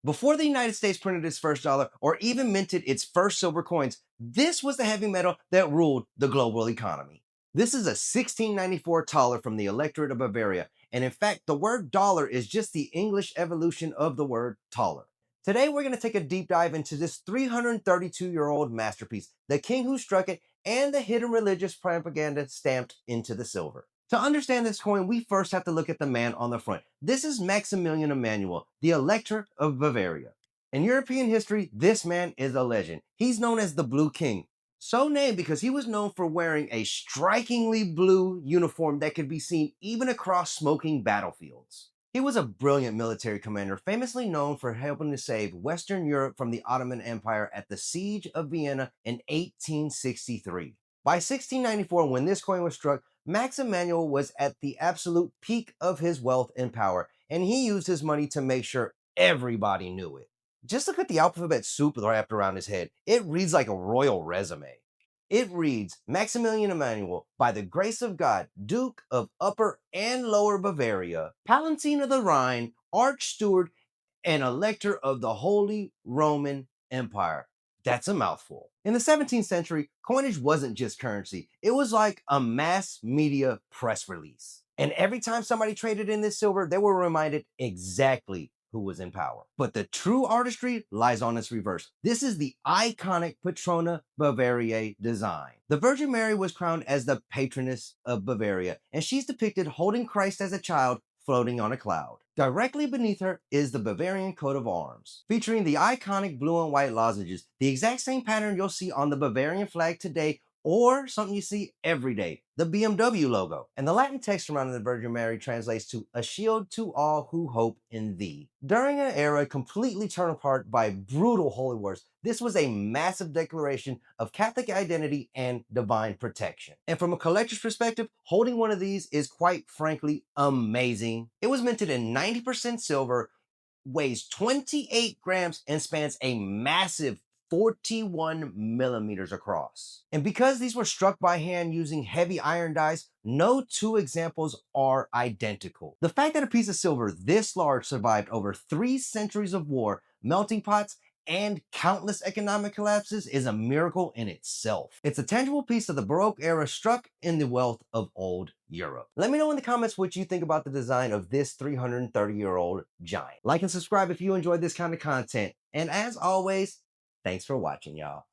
Before the United States printed its first dollar or even minted its first silver coins, this was the heavy metal that ruled the global economy. This is a 1694 thaler from the Electorate of Bavaria, and in fact, the word dollar is just the English evolution of the word taller. Today, we're going to take a deep dive into this 332-year-old masterpiece, the king who struck it, and the hidden religious propaganda stamped into the silver. To understand this coin, we first have to look at the man on the front. This is Maximilian Emanuel, the Elector of Bavaria. In European history, this man is a legend. He's known as the Blue King, so named because he was known for wearing a strikingly blue uniform that could be seen even across smoking battlefields. He was a brilliant military commander, famously known for helping to save Western Europe from the Ottoman Empire at the Siege of Vienna in 1863. By 1694, when this coin was struck, Max Emanuel was at the absolute peak of his wealth and power, and he used his money to make sure everybody knew it. Just look at the alphabet soup wrapped around his head. It reads like a royal resume. It reads Maximilian Emanuel, by the grace of God, Duke of Upper and Lower Bavaria, Palatine of the Rhine, Arch Steward, and Elector of the Holy Roman Empire. That's a mouthful. In the 17th century, coinage wasn't just currency, it was like a mass media press release. And every time somebody traded in this silver, they were reminded exactly who was in power. But the true artistry lies on its reverse. This is the iconic Patrona Bavariae design. The Virgin Mary was crowned as the patroness of Bavaria, and she's depicted holding Christ as a child floating on a cloud. Directly beneath her is the Bavarian coat of arms, featuring the iconic blue and white lozenges, the exact same pattern you'll see on the Bavarian flag today, or something you see every day, the BMW logo. And the Latin text surrounding the Virgin Mary translates to a shield to all who hope in thee. During an era completely torn apart by brutal holy wars, this was a massive declaration of Catholic identity and divine protection. And from a collector's perspective, holding one of these is quite frankly amazing. It was minted in 90% silver, weighs 28 grams, and spans a massive 41 millimeters across. And because these were struck by hand using heavy iron dies, no two examples are identical. The fact that a piece of silver this large survived over 3 centuries of war, melting pots, and countless economic collapses is a miracle in itself. It's a tangible piece of the Baroque era struck in the wealth of old Europe. Let me know in the comments what you think about the design of this 330-year-old giant. Like and subscribe if you enjoyed this kind of content. And as always, thanks for watching, y'all.